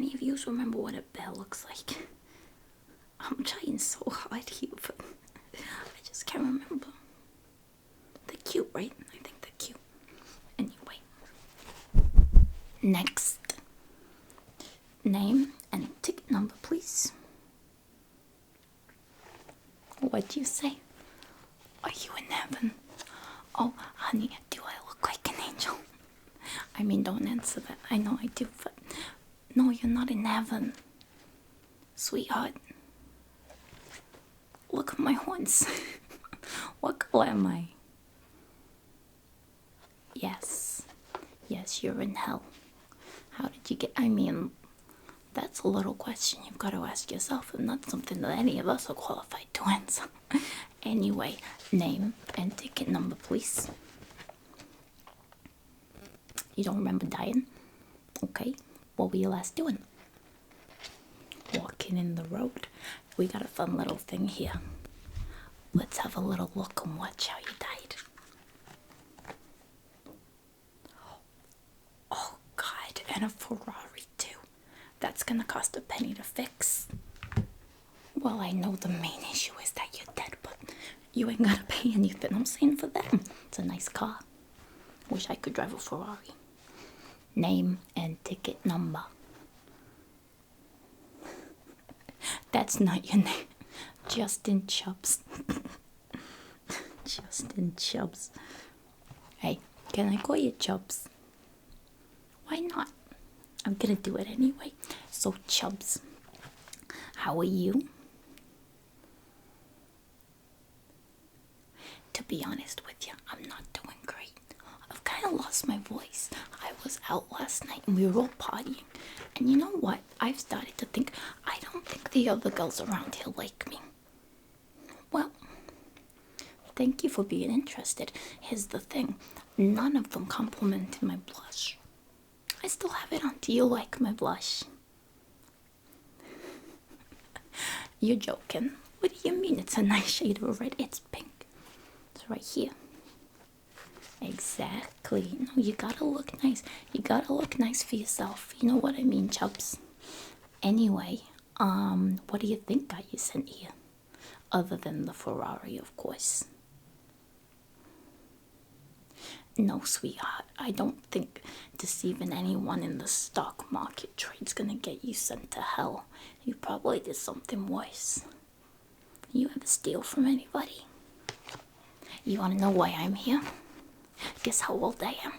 any of you remember what a bear looks like? I'm trying so hard here, but I just can't remember. They're cute, right? I think they're cute. Anyway. Next. Name and ticket number, please. What do you say? Are you in heaven? Oh, honey, do I look like an angel? I mean, don't answer that. I know I do, but no, you're not in heaven. Sweetheart. Look at my horns. What color am I? Yes. Yes, you're in hell. How did you get... I mean, that's a little question you've got to ask yourself, and not something that any of us are qualified to answer. Anyway, name and ticket number, please. You don't remember dying? Okay. What were you last doing? Walking in the road. We got a fun little thing here. Let's have a little look and watch how you died. Oh, God. And a Ferrari, too. That's gonna cost a penny to fix. Well, I know the main issue is that you're dead, but you ain't gotta pay anything. I'm saying for them. It's a nice car. Wish I could drive a Ferrari. Name and ticket number. That's not your name. Justin Chubbs. Justin Chubbs. Hey, can I call you Chubbs? Why not? I'm gonna do it anyway. So, Chubbs, how are you? To be honest with you, I'm not doing great. I've kind of lost my voice. I was out last night and we were all partying. And you know what? I've started to think, I don't think the other girls around here like me. Well, thank you for being interested. Here's the thing. None of them complimented my blush. I still have it on. Do you like my blush? You're joking. What do you mean it's a nice shade of red? It's pink. It's right here. Exactly. No, you gotta look nice. You gotta look nice for yourself. You know what I mean, Chubbs? Anyway, what do you think got you sent here? Other than the Ferrari, of course. No, sweetheart, I don't think deceiving anyone in the stock market trade's gonna get you sent to hell. You probably did something worse. You ever steal from anybody? You wanna know why I'm here? Guess how old I am?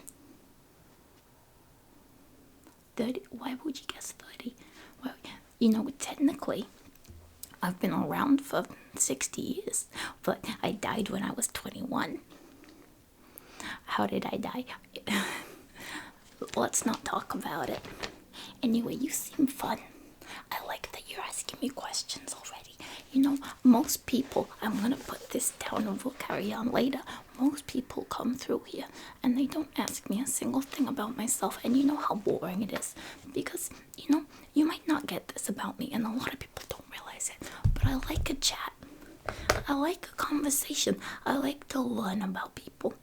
30? Why would you guess 30? Well, you know, technically, I've been around for 60 years, but I died when I was 21. How did I die? Let's not talk about it. Anyway, you seem fun. I like that you're asking me questions already. You know, most people, I'm gonna put this down and we'll carry on later. Most people come through here and they don't ask me a single thing about myself. And you know how boring it is. Because, you know, you might not get this about me and a lot of people don't realize it. But I like a chat. I like a conversation. I like to learn about people.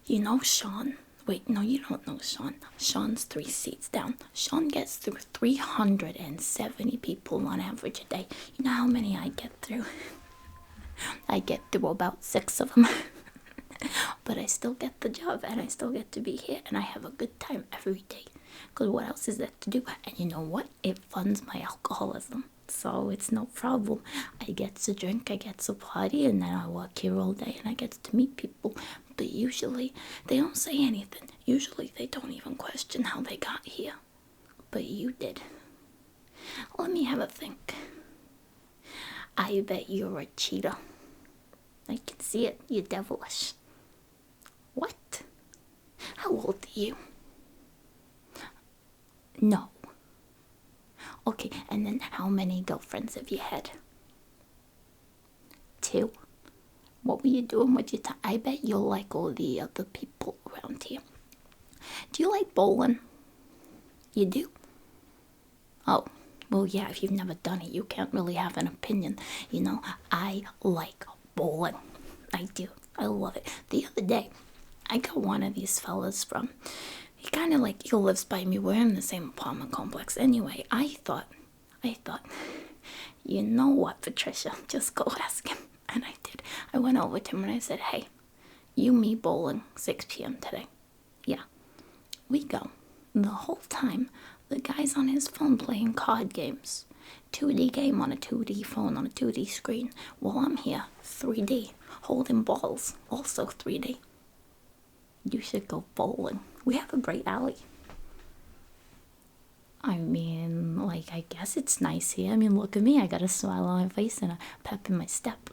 You know Sean? Wait, no, you don't know Sean. Sean's 3 seats down. Sean gets through 370 people on average a day. You know how many I get through? I get through about 6 of them. But I still get the job and I still get to be here and I have a good time every day. Because what else is there to do? And you know what? It funds my alcoholism. So it's no problem. I get to drink, I get to party, and then I work here all day and I get to meet people. But usually they don't say anything. Usually they don't even question how they got here. But you did. Let me have a think. I bet you're a cheater. I can see it. You're devilish. What? How old are you? No. Okay, and then how many girlfriends have you had? 2. What were you doing with your time? I bet you're like all the other people around here. Do you like bowling? You do? Oh, well, yeah, if you've never done it, you can't really have an opinion. You know, I like bowling. I do. I love it. The other day, I got one of these fellas from, He kind of like, he lives by me. We're in the same apartment complex. Anyway, I thought, you know what, Patricia, just go ask him. And I did. I went over to him and I said, hey, you, me, bowling, 6 p.m. today. Yeah, we go. The whole time, the guy's on his phone playing card games. 2D game on a 2D phone on a 2D screen. While I'm here, 3D, holding balls, also 3D. You should go bowling. We have a great alley. I mean, like, I guess it's nice here. I mean, look at me. I got a smile on my face and a pep in my step.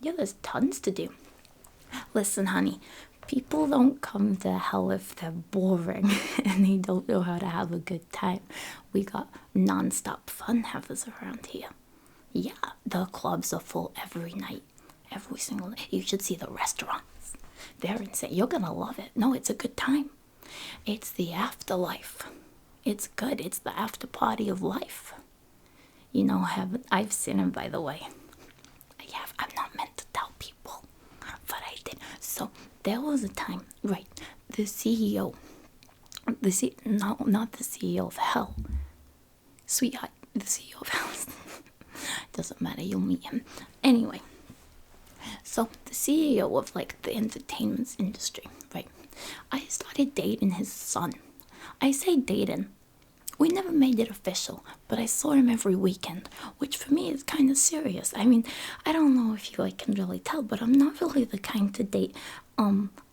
Yeah, there's tons to do. Listen, honey, people don't come to hell if they're boring and they don't know how to have a good time. We got non-stop fun havers around here. Yeah, the clubs are full every night, every single day. You should see the restaurants. They're insane. You're gonna love it. No, it's a good time. It's the afterlife. It's good. It's the after party of life. You know, I've seen it, by the way. I'm not meant to tell people, but I did. So there was a time, right? The CEO, no, not the CEO of hell, sweetheart, the CEO of hell. Doesn't matter. You'll meet him anyway. So the CEO of like the entertainment industry, right? I started dating his son. I say dating. We never made it official, but I saw him every weekend, which for me is kind of serious. I mean, I don't know if you like can really tell, but I'm not really the kind to date,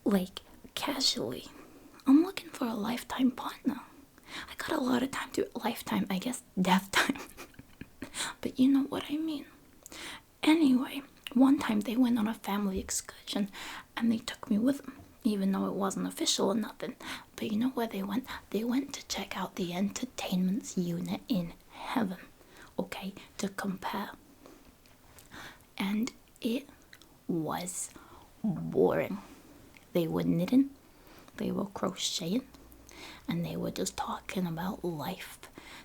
like casually. I'm looking for a lifetime partner. I got a lot of time to lifetime, I guess, death time. But you know what I mean. Anyway, one time they went on a family excursion and they took me with them, even though it wasn't official or nothing. But you know where they went? They went to check out the entertainment unit in heaven, okay, to compare. And it was boring. They were knitting, they were crocheting, and they were just talking about life.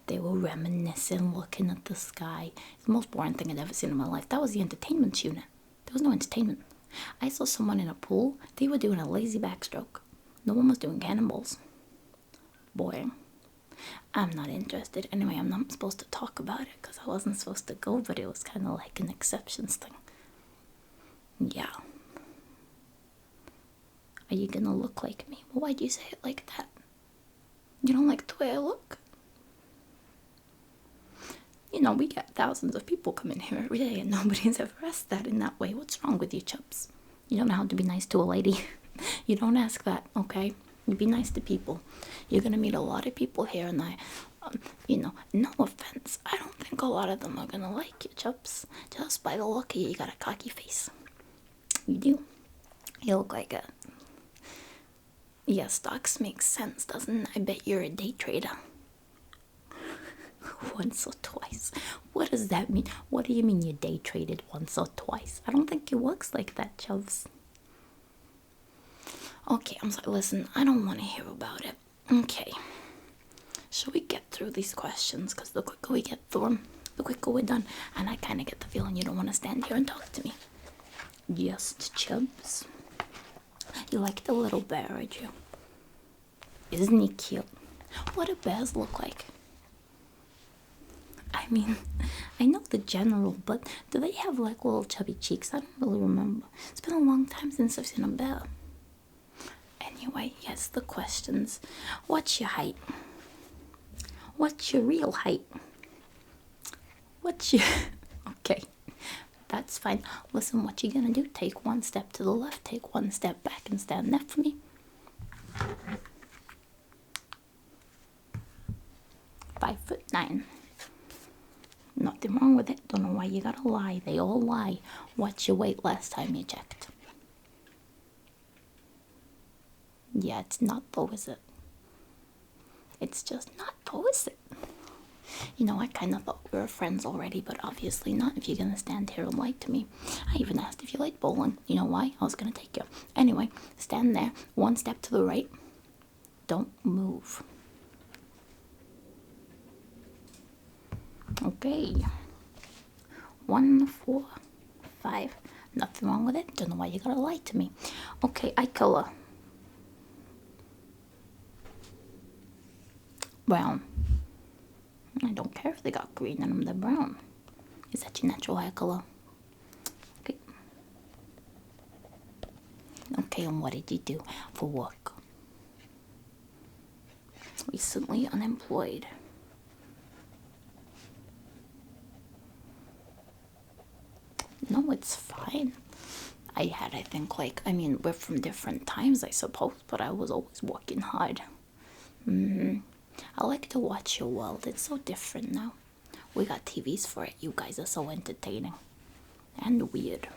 They were reminiscing, looking at the sky. It's the most boring thing I'd ever seen in my life. That was the entertainment unit. There was no entertainment. I saw someone in a pool. They were doing a lazy backstroke. No one was doing cannonballs. Boring. I'm not interested. Anyway, I'm not supposed to talk about it because I wasn't supposed to go, but it was kind of like an exceptions thing. Yeah. Are you gonna look like me? Well, why'd you say it like that? You don't like the way I look? You know, we get thousands of people come in here every day and nobody's ever asked that in that way. What's wrong with you, Chubbs? You don't know how to be nice to a lady. You don't ask that, okay? You be nice to people. You're gonna meet a lot of people here and no offense. I don't think a lot of them are gonna like you, Chubbs. Just by the look of you, you got a cocky face. You do. You look like a... Yeah, stocks make sense, doesn't it? I bet you're a day trader. Once or twice. What does that mean? What do you mean you day traded once or twice? I don't think it works like that, Chubbs. Okay, I'm sorry. Listen, I don't want to hear about it. Okay. Shall we get through these questions? Because the quicker we get through them, the quicker we're done. And I kind of get the feeling you don't want to stand here and talk to me. Yes, Chubbs. You like the little bear, aren't you? Isn't he cute? What do bears look like? I mean, I know the general, but do they have like little chubby cheeks? I don't really remember. It's been a long time since I've seen a bear. Anyway, yes, the questions. What's your height? What's your real height? What's your... Okay, that's fine. Listen, what you gonna do? Take one step to the left, take one step back, and stand there for me. 5'9". Nothing wrong with it. Don't know why you gotta lie. They all lie. What's your weight last time you checked? Yeah, it's not though, is it? It's just not though, is it? You know, I kind of thought we were friends already, but obviously not if you're gonna stand here and lie to me. I even asked if you like bowling. You know why? I was gonna take you. Anyway, stand there. One step to the right. Don't move. Okay. 1, 4, 5. Nothing wrong with it. Don't know why you gotta lie to me. Okay, eye color. Brown. I don't care if they got green in them, they're brown. Is that your natural hair color? Okay. Okay, and what did you do for work? Recently unemployed. No, it's fine. I think, we're from different times, I suppose, but I was always working hard. I like to watch your world. It's so different now. We got TVs for it. You guys are so entertaining and weird.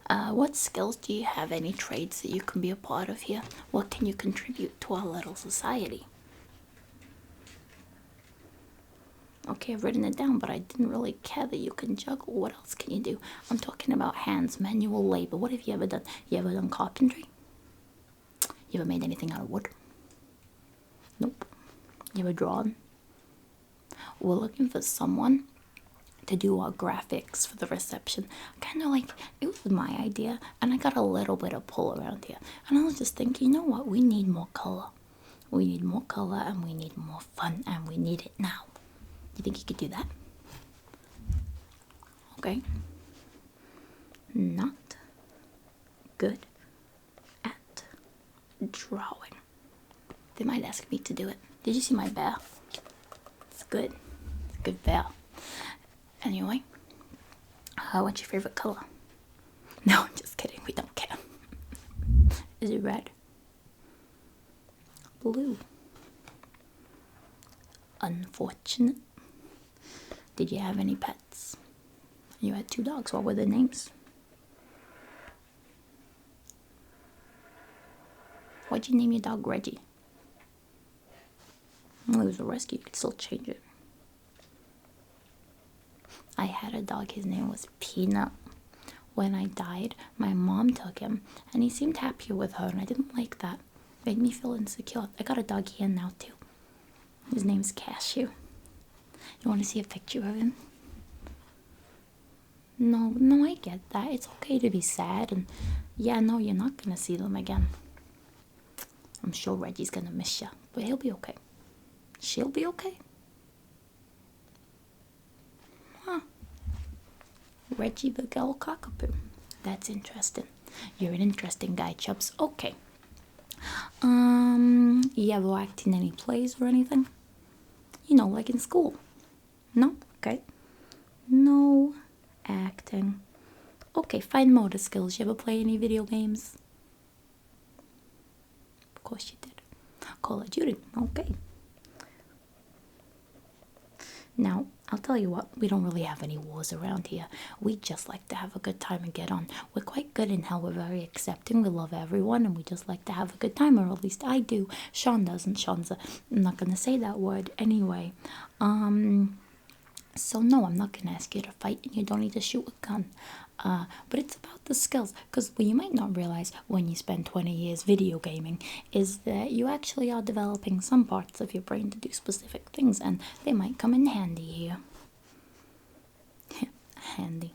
What skills do you have? Any trades that you can be a part of here? What can you contribute to our little society? Okay, I've written it down, but I didn't really care that you can juggle. What else can you do? I'm talking about hands, manual labor. What have you ever done? You ever done carpentry? You ever made anything out of wood? Nope. You ever drawn? We're looking for someone to do our graphics for the reception. Kind of like, it was my idea, and I got a little bit of pull around here. And I was just thinking, you know what? We need more color. We need more color, and we need more fun, and we need it now. You think you could do that? Okay. Not good at drawing. They might ask me to do it. Did you see my bear? It's good. It's a good bear. Anyway, what's your favorite color? No, I'm just kidding. We don't care. Is it red? Blue. Unfortunate. Did you have any pets? You had 2 dogs. What were their names? Why'd you name your dog Reggie? Well, it was a rescue. You could still change it. I had a dog. His name was Peanut. When I died, my mom took him, and he seemed happier with her, and I didn't like that. It made me feel insecure. I got a dog here now, too. His name's Cashew. You want to see a picture of him? No, I get that. It's okay to be sad, and yeah, no, you're not gonna see them again. I'm sure Reggie's gonna miss you, but he'll be okay. She'll be okay. Huh. Reggie the girl cockapoo. That's interesting. You're an interesting guy, Chubbs. Okay. You ever act in any plays or anything? You know, like in school. No? Okay. No acting. Okay, fine motor skills. You ever play any video games? Of course you did. Call of Duty. Okay. Now, I'll tell you what, we don't really have any wars around here. We just like to have a good time and get on. We're quite good in how we're very accepting. We love everyone, and we just like to have a good time, or at least I do. Sean doesn't. I'm not going to say that word anyway. So no, I'm not going to ask you to fight, and you don't need to shoot a gun. But it's about the skills, because what you might not realize when you spend 20 years video gaming is that you actually are developing some parts of your brain to do specific things, and they might come in handy here. Handy.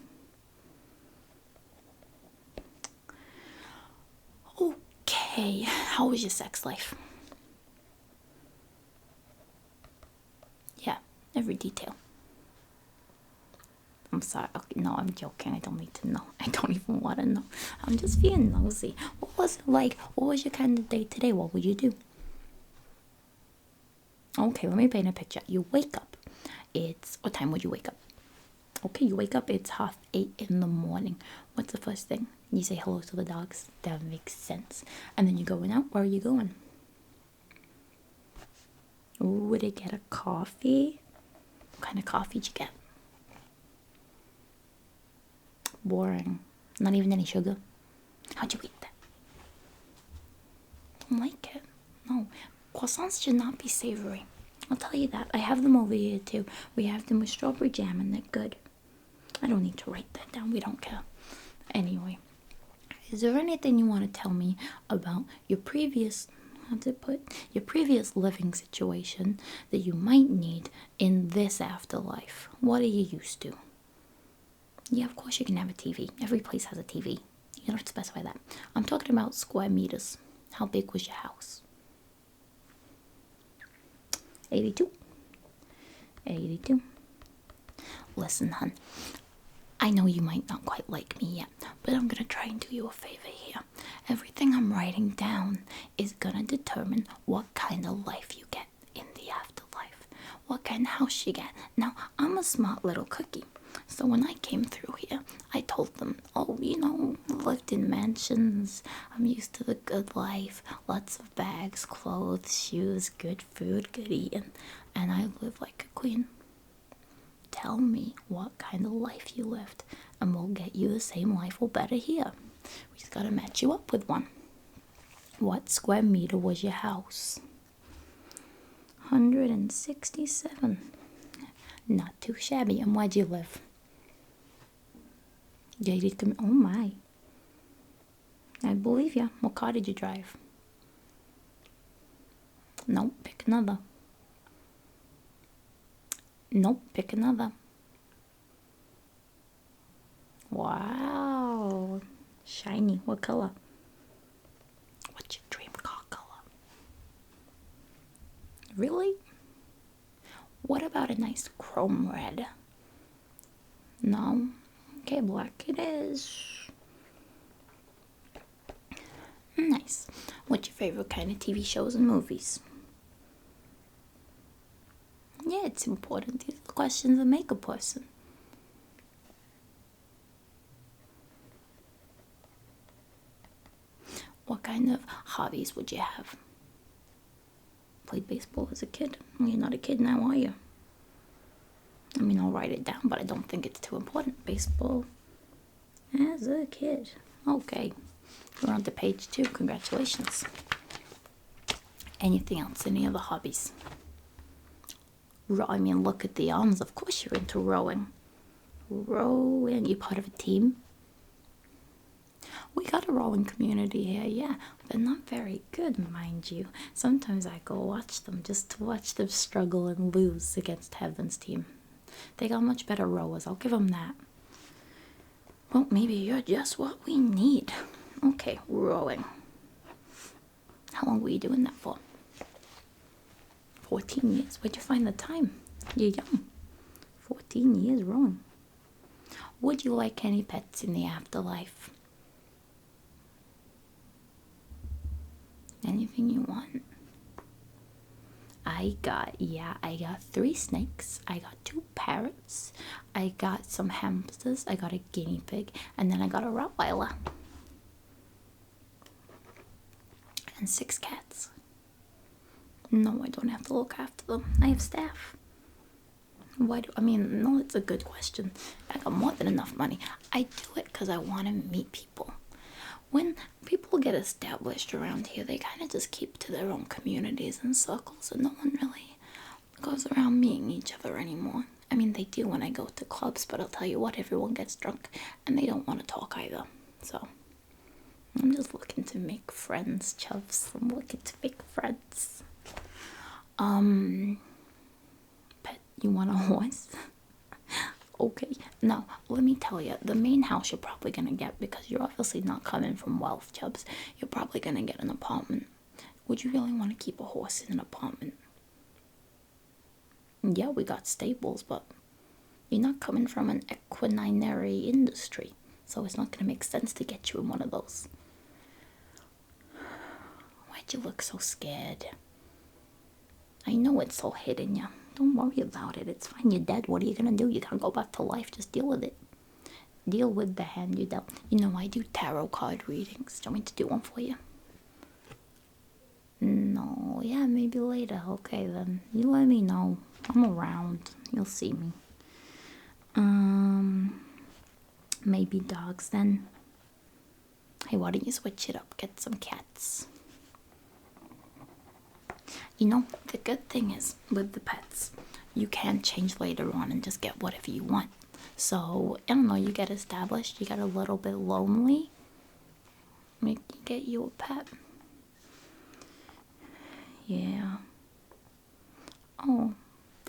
Okay, how was your sex life? Yeah, every detail. I'm sorry. Okay, no, I'm joking. I don't need to know. I don't even want to know. I'm just being nosy. What was it like? What was your kind of day today? What would you do? Okay, let me paint a picture. You wake up. What time would you wake up? Okay, you wake up. It's 8:30 in the morning. What's the first thing? You say hello to the dogs. That makes sense. And then you're going out. Where are you going? Would it get a coffee? What kind of coffee did you get? Boring. Not even any sugar. How'd you eat that? Don't like it. No. Croissants should not be savory. I'll tell you that. I have them over here too. We have them with strawberry jam, and they're good. I don't need to write that down. We don't care. Anyway. Is there anything you want to tell me about your previous living situation that you might need in this afterlife? What are you used to? Yeah, of course you can have a TV. Every place has a TV. You don't have to specify that. I'm talking about square meters. How big was your house? 82. 82. Listen, hun. I know you might not quite like me yet, but I'm gonna try and do you a favor here. Everything I'm writing down is gonna determine what kind of life you get in the afterlife, what kind of house you get. Now, I'm a smart little cookie, so when I came through here, I told them, oh, lived in mansions, I'm used to the good life, lots of bags, clothes, shoes, good food, good eating, and I live like a queen. Tell me what kind of life you lived, and we'll get you the same life or better here. We just gotta match you up with one. What square meter was your house? 167. Not too shabby. And where'd you live? Oh my. I believe ya. What car did you drive? Nope, pick another. Nope, pick another. Wow. Shiny. What color? What's your dream car color? Really? What about a nice chrome red? No? Okay, black it is. Nice. What's your favorite kind of TV shows and movies? Yeah, it's important. These are the questions that make a person. What kind of hobbies would you have? Played baseball as a kid? Well, you're not a kid now, are you? I mean, I'll write it down, but I don't think it's too important. Baseball as a kid. Okay. We're on to page 2. Congratulations. Anything else? Any other hobbies? I mean, look at the arms. Of course you're into rowing. Rowing. You part of a team? We got a rowing community here, yeah. They're not very good, mind you. Sometimes I go watch them just to watch them struggle and lose against Heaven's team. They got much better rowers, I'll give them that. Well, maybe you're just what we need. Okay, rowing. How long were you doing that for? 14 years. Where'd you find the time? You're young. 14 years rowing. Would you like any pets in the afterlife? Anything you want. I got 3 snakes. I got 2 parrots. I got some hamsters. I got a guinea pig. And then I got a Rottweiler. And 6 cats. No, I don't have to look after them. I have staff. No, it's a good question. I got more than enough money. I do it because I want to meet people. When people get established around here, they kind of just keep to their own communities and circles, and no one really goes around meeting each other anymore. I mean, they do when I go to clubs, but I'll tell you what, everyone gets drunk, and they don't want to talk either. So, I'm just looking to make friends, Chuffs. I'm looking to make friends. Pet, you want a horse? Okay, now, let me tell you, the main house you're probably going to get, because you're obviously not coming from wealth, Chubbs, you're probably going to get an apartment. Would you really want to keep a horse in an apartment? Yeah, we got stables, but you're not coming from an equinary industry, so it's not going to make sense to get you in one of those. Why'd you look so scared? I know it's all hidden you. Don't worry about it. It's fine. You're dead. What are you going to do? You can't go back to life. Just deal with it. Deal with the hand you dealt. You know, I do tarot card readings. Do you want me to do one for you? No. Yeah, maybe later. Okay, then. You let me know. I'm around. You'll see me. Maybe dogs, then. Hey, why don't you switch it up? Get some cats. You know, the good thing is, with the pets, you can change later on and just get whatever you want. So, I don't know, you get established, you get a little bit lonely, get you a pet. Yeah. Oh,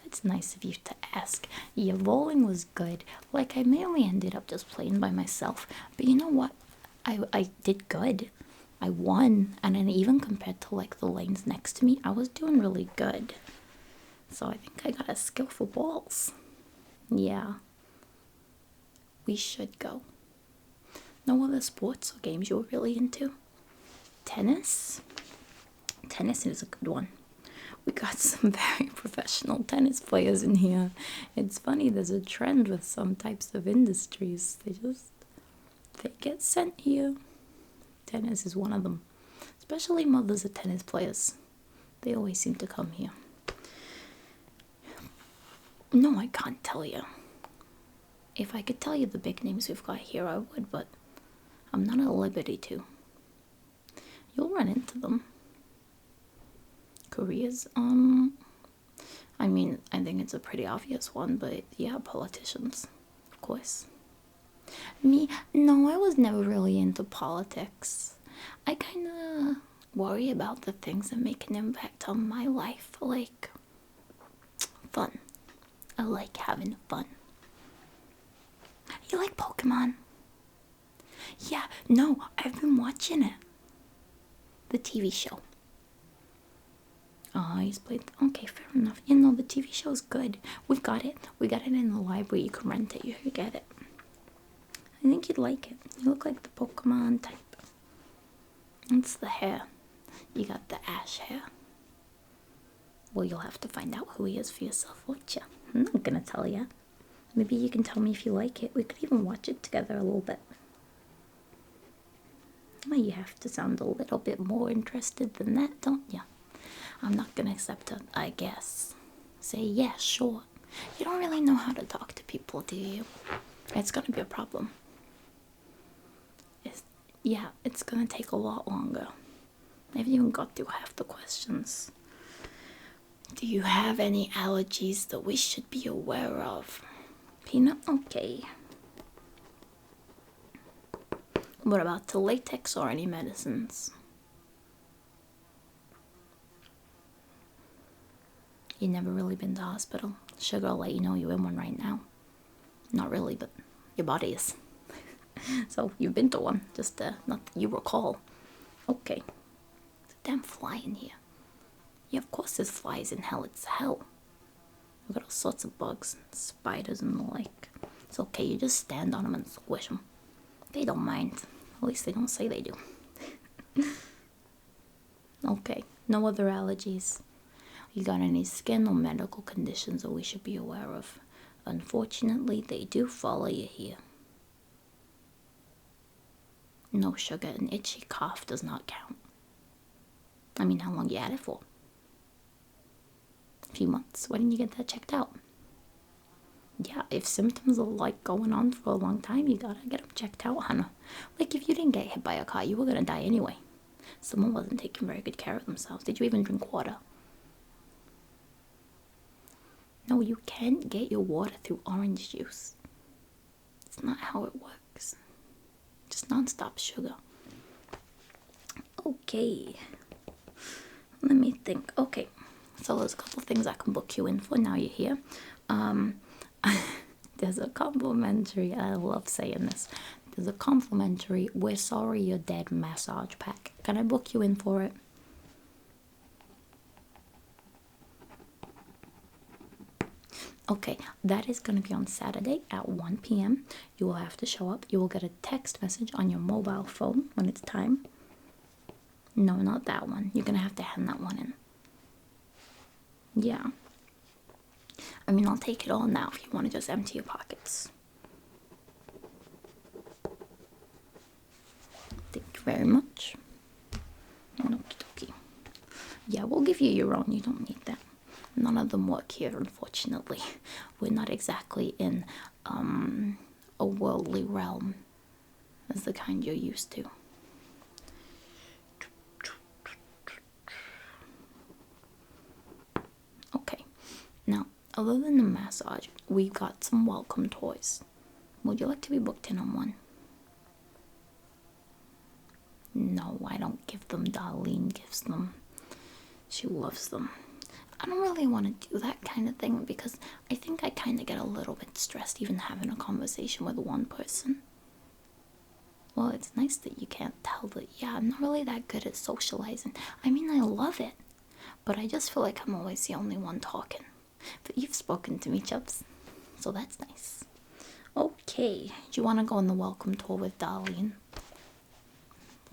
that's nice of you to ask. Yeah, bowling was good. Like, I mainly ended up just playing by myself. But you know what? I did good. I won, and then even compared to like the lanes next to me, I was doing really good. So I think I got a skill for balls. Yeah. We should go. No other sports or games you're really into? Tennis? Tennis is a good one. We got some very professional tennis players in here. It's funny, there's a trend with some types of industries. They get sent here. Tennis is one of them. Especially mothers of tennis players. They always seem to come here. No, I can't tell you. If I could tell you the big names we've got here, I would, but I'm not at liberty to. You'll run into them. Careers, I mean, I think it's a pretty obvious one, but yeah, politicians, of course. Me, no, I was never really into politics. I kind of worry about the things that make an impact on my life, like fun. I like having fun. You like Pokemon? Yeah, no, I've been watching it. The TV show. Oh, he's played. Okay, fair enough. You know, the TV show's good. We've got it. We got it in the library. You can rent it. You can get it. I think you'd like it. You look like the Pokemon type. It's the hair. You got the ash hair. Well, you'll have to find out who he is for yourself, won't you? I'm not gonna tell you. Maybe you can tell me if you like it. We could even watch it together a little bit. Well, you have to sound a little bit more interested than that, don't you? I'm not gonna accept it, I guess. Say, yeah, sure. You don't really know how to talk to people, do you? It's gonna be a problem. It's gonna take a lot longer. I haven't even got through half the questions. Do you have any allergies that we should be aware of? Peanut? Okay. What about to latex or any medicines? You never really been to hospital? Sugar, I'll let you know you're in one right now. Not really, but your body is. So you've been to one, just not that you recall. Okay. There's a damn fly in here. Yeah, of course there's flies in hell. It's hell. We've got all sorts of bugs and spiders and the like. It's okay, you just stand on them and squish them. They don't mind. At least they don't say they do. Okay, no other allergies. You got any skin or medical conditions that we should be aware of? Unfortunately, they do follow you here. No sugar, an itchy cough does not count. I mean, how long you had it for? A few months. Why didn't you get that checked out? Yeah, if symptoms are like going on for a long time, you gotta get them checked out, Hannah. Like if you didn't get hit by a car, you were gonna die anyway. Someone wasn't taking very good care of themselves. Did you even drink water? No, you can't get your water through orange juice. It's not how it works. Just non-stop sugar. Okay. Let me think. Okay. So there's a couple things I can book you in for now you're here. There's a complimentary, I love saying this. There's a complimentary "We're Sorry You're Dead" massage pack. Can I book you in for it? Okay, that is going to be on Saturday at 1 p.m. You will have to show up. You will get a text message on your mobile phone when it's time. No, not that one. You're going to have to hand that one in. Yeah. I mean, I'll take it all now if you want to just empty your pockets. Thank you very much. Okie dokie. Yeah, we'll give you your own. You don't need that. None of them work here, unfortunately. We're not exactly in a worldly realm as the kind you're used to. Okay, now, other than the massage, we've got some welcome toys. Would you like to be booked in on one? No, I don't give them. Darlene gives them. She loves them. I don't really want to do that kind of thing because I think I kind of get a little bit stressed even having a conversation with one person. Well, it's nice that you can't tell that, yeah, I'm not really that good at socializing. I mean, I love it, but I just feel like I'm always the only one talking. But you've spoken to me, Chubbs, so that's nice. Okay, do you want to go on the welcome tour with Darlene?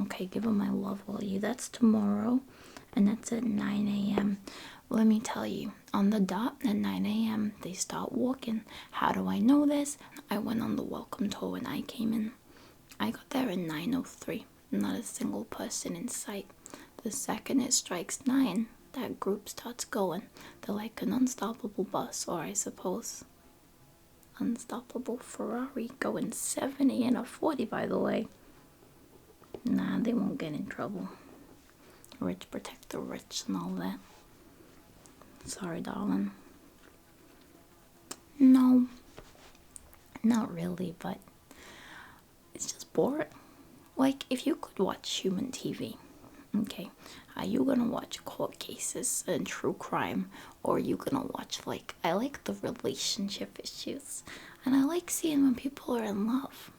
Okay, give her my love, will you? That's tomorrow, and that's at 9 a.m. Let me tell you, on the dot at 9 a.m., they start walking. How do I know this? I went on the welcome tour when I came in. I got there at 9:03. Not a single person in sight. The second it strikes 9, that group starts going. They're like an unstoppable bus, or I suppose unstoppable Ferrari going 70 in a 40, by the way. Nah, they won't get in trouble. Rich protect the rich and all that. Sorry, darling. No, not really, but it's just boring. Like, if you could watch human TV, okay, are you gonna watch court cases and true crime, or are you gonna watch, like, I like the relationship issues, and I like seeing when people are in love.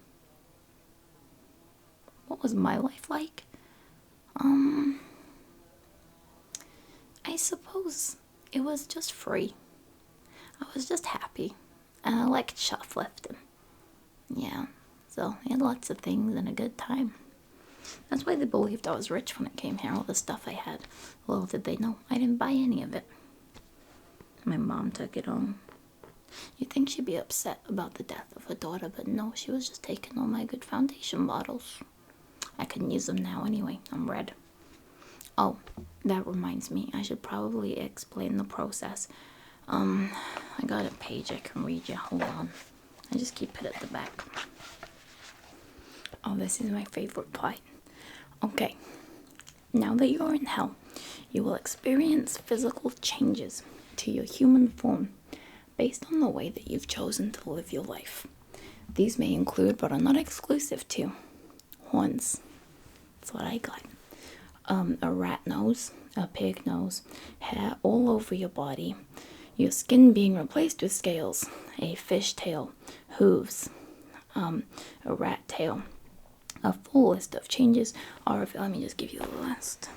What was my life like? I suppose it was just free. I was just happy, and I liked shoplifting. Yeah, so I had lots of things and a good time. That's why they believed I was rich when I came here, all the stuff I had. Little did they know, I didn't buy any of it. My mom took it home. You'd think she'd be upset about the death of her daughter, but no, she was just taking all my good foundation bottles. I couldn't use them now anyway, I'm red. Oh, that reminds me, I should probably explain the process. I got a page I can read you, hold on. I just keep it at the back. Oh, this is my favorite part. Okay, now that you're in hell, you will experience physical changes to your human form based on the way that you've chosen to live your life. These may include, but are not exclusive to, horns. That's what I got. A rat nose, a pig nose, hair all over your body, your skin being replaced with scales, a fish tail, hooves, a rat tail. A full list of changes are, let me just give you the list.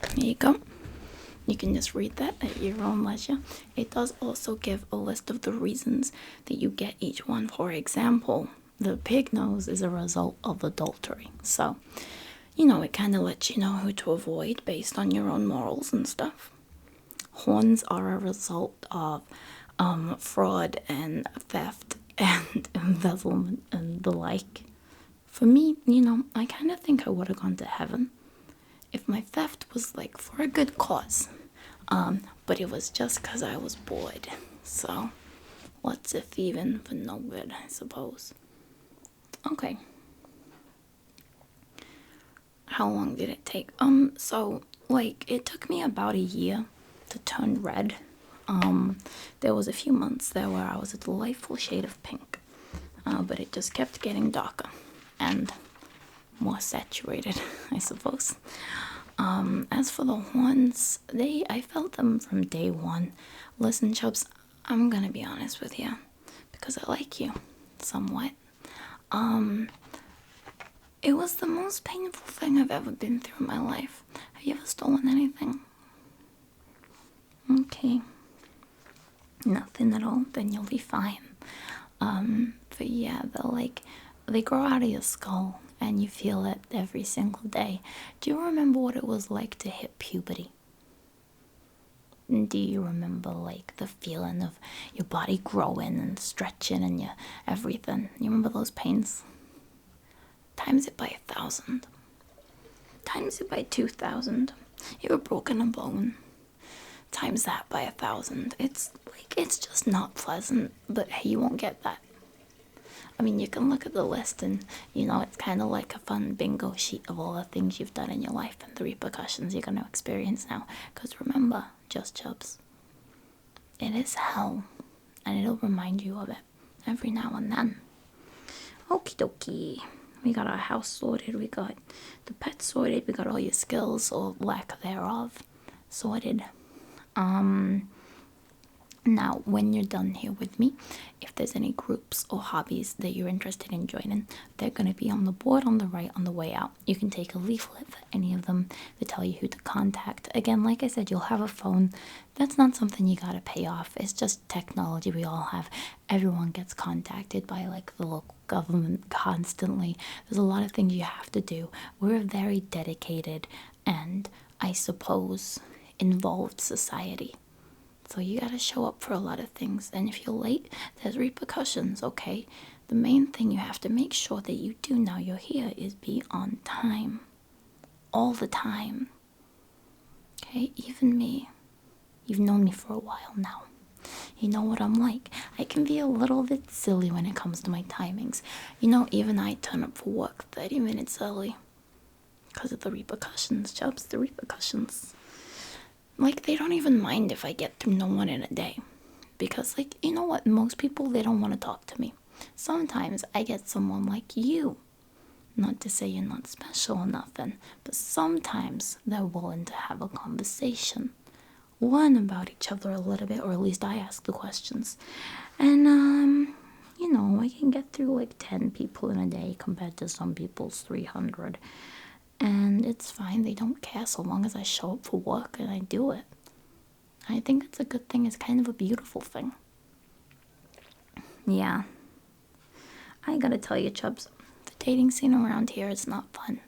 There you go. You can just read that at your own leisure. It does also give a list of the reasons that you get each one. For example, the pig nose is a result of adultery. So, you know, it kind of lets you know who to avoid based on your own morals and stuff. Horns are a result of fraud and theft and embezzlement and the like. For me, you know, I kind of think I would have gone to heaven if my theft was like for a good cause. But it was just because I was bored. So, what's if even for no good, I suppose. Okay. How long did it take? So, like, it took me about a year to turn red. There was a few months there where I was a delightful shade of pink, but it just kept getting darker and more saturated, I suppose. As for the horns, I felt them from day one. Listen, Chubbs, I'm gonna be honest with you, because I like you, somewhat. It was the most painful thing I've ever been through in my life. Have you ever stolen anything? Okay. Nothing at all, then you'll be fine. But yeah, they grow out of your skull and you feel it every single day. Do you remember what it was like to hit puberty? Do you remember like the feeling of your body growing and stretching and your everything? You remember those pains? Times it by 1,000. Times it by 2,000. You were broken a bone. Times that by 1,000. It's just not pleasant, but hey, you won't get that. I mean, you can look at the list and, you know, it's kind of like a fun bingo sheet of all the things you've done in your life and the repercussions you're going to experience now. Because remember, just Chubbs, it is hell, and it'll remind you of it every now and then. Okie dokie. We got our house sorted, we got the pets sorted, we got all your skills, or lack thereof, sorted. Now, when you're done here with me, if there's any groups or hobbies that you're interested in joining, they're going to be on the board on the right on the way out. You can take a leaflet for any of them to tell you who to contact. Again, like I said, you'll have a phone. That's not something you got to pay off. It's just technology we all have. Everyone gets contacted by like the local government constantly. There's a lot of things you have to do. We're a very dedicated and, I suppose, involved society. So you gotta show up for a lot of things. And if you're late, there's repercussions, okay? The main thing you have to make sure that you do now you're here is be on time. All the time. Okay? Even me. You've known me for a while now. You know what I'm like. I can be a little bit silly when it comes to my timings. You know, even I turn up for work 30 minutes early. Because of the repercussions, Chubbs, the repercussions. Like, they don't even mind if I get through no one in a day. Because, like, you know what? Most people, they don't want to talk to me. Sometimes I get someone like you. Not to say you're not special or nothing. But sometimes they're willing to have a conversation. Learn about each other a little bit. Or at least I ask the questions. And, you know, I can get through like 10 people in a day compared to some people's 300. And it's fine, they don't care so long as I show up for work and I do it. I think it's a good thing, it's kind of a beautiful thing. Yeah. I gotta tell you, Chubbs, the dating scene around here is not fun.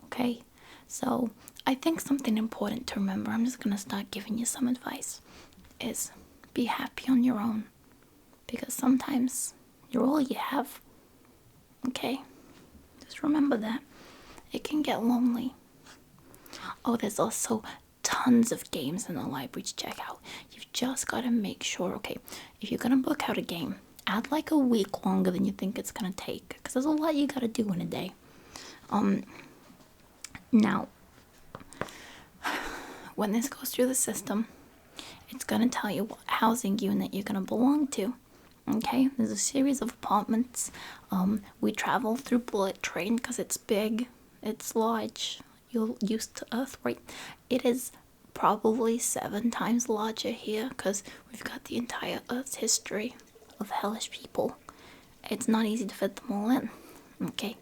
Okay? So, I think something important to remember, I'm just gonna start giving you some advice, is be happy on your own. Because sometimes you're all you have. Okay? Just remember that. It can get lonely. Oh, there's also tons of games in the library to check out. You've just got to make sure, okay, if you're going to book out a game, add like a week longer than you think it's going to take. Because there's a lot you got to do in a day. Now, when this goes through the system, it's going to tell you what housing unit you're going to belong to. Okay, there's a series of apartments. We travel through bullet train because it's big. It's large. You're used to Earth, right? It is probably 7 times larger here because we've got the entire Earth's history of Hellish people. It's not easy to fit them all in. Okay.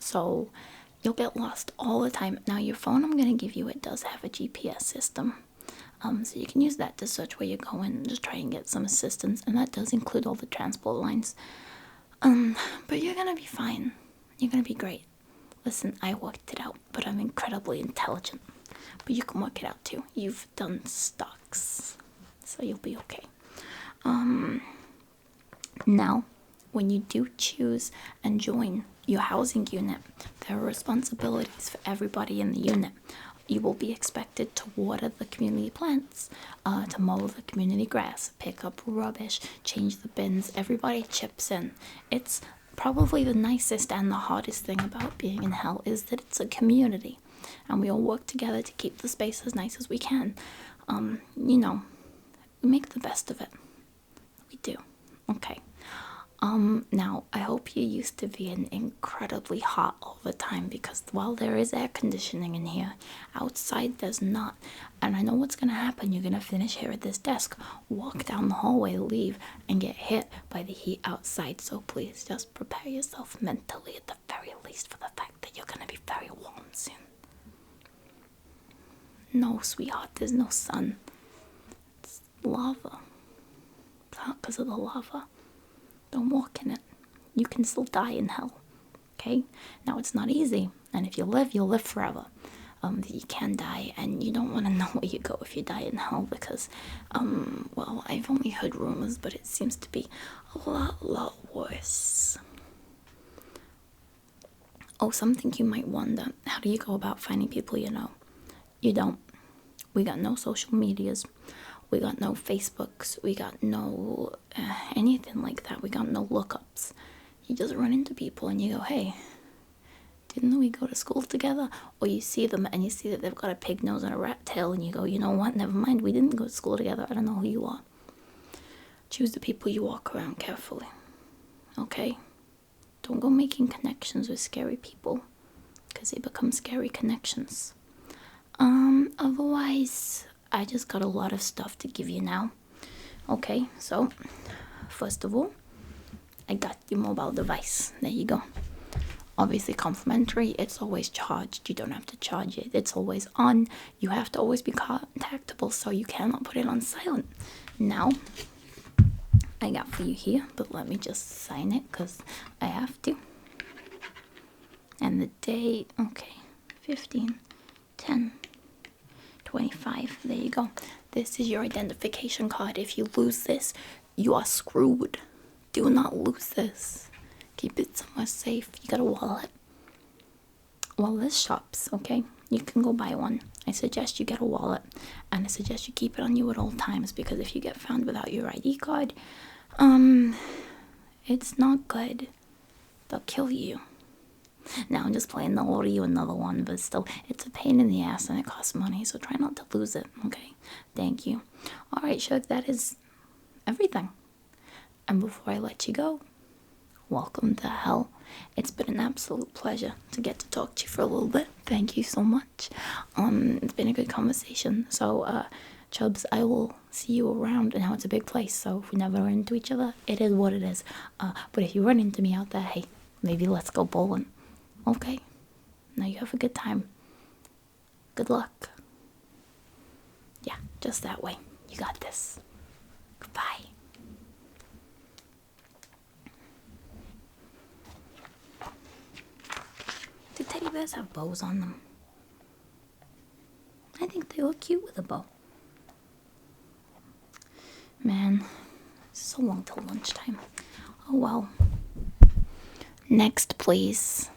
So you'll get lost all the time. Now your phone I'm gonna give you, it does have a GPS system. So you can use that to search where you're going and just try and get some assistance, and that does include all the transport lines. But you're gonna be fine. You're gonna be great. Listen, I worked it out, but I'm incredibly intelligent. But you can work it out too. You've done stocks, so you'll be okay. Now, when you do choose and join your housing unit, there are responsibilities for everybody in the unit. You will be expected to water the community plants, to mow the community grass, pick up rubbish, change the bins. Everybody chips in. It's probably the nicest and the hardest thing about being in hell is that it's a community. And we all work together to keep the space as nice as we can. You know, we make the best of it. We do. Okay. Now, I hope you're used to being incredibly hot all the time because while there is air conditioning in here, outside there's not. And I know what's going to happen. You're going to finish here at this desk, walk down the hallway, leave, and get hit by the heat outside. So please just prepare yourself mentally at the very least for the fact that you're going to be very warm soon. No, sweetheart, there's no sun. It's lava. It's hot because of the lava. Don't walk in it. You can still die in hell. Okay? Now, it's not easy. And if you live, you'll live forever. You can die. And you don't want to know where you go if you die in hell. Because, well, I've only heard rumors. But it seems to be a lot worse. Oh, something you might wonder. How do you go about finding people you know? You don't. We got no social medias. We got no Facebooks. We got no anything like that. We got no lookups. You just run into people and you go, hey, didn't we go to school together? Or you see them and you see that they've got a pig nose and a rat tail and you go, you know what, never mind, we didn't go to school together. I don't know who you are. Choose the people you walk around carefully. Okay? Don't go making connections with scary people because they become scary connections. Otherwise, I just got a lot of stuff to give you now. Okay, so first of all, I got your mobile device. There you go. Obviously complimentary. It's always charged. You don't have to charge it. It's always on. You have to always be contactable, so you cannot put it on silent. Now, I got for you here, but let me just sign it because I have to. And the date, okay, 15, 10, 25. There you go. This is your identification card. If you lose this, you are screwed. Do not lose this. Keep it somewhere safe. You got a wallet. Well, there's shops, okay? You can go buy one. I suggest you get a wallet, and I suggest you keep it on you at all times, because if you get found without your ID card, it's not good. They'll kill you. Now I'm just playing. They'll order you another one, but still, it's a pain in the ass and it costs money, so try not to lose it, okay? Thank you. Alright, Shug, that is everything. And before I let you go, welcome to hell. It's been an absolute pleasure to get to talk to you for a little bit. Thank you so much. It's been a good conversation. So, Chubs, I will see you around. And now it's a big place, so if we never run into each other, it is what it is. But if you run into me out there, hey, maybe let's go bowling. Okay? Now you have a good time. Good luck. Yeah, just that way. You got this. Goodbye. Do teddy bears have bows on them? I think they look cute with a bow. Man, it's so long till lunchtime. Oh well. Next, please.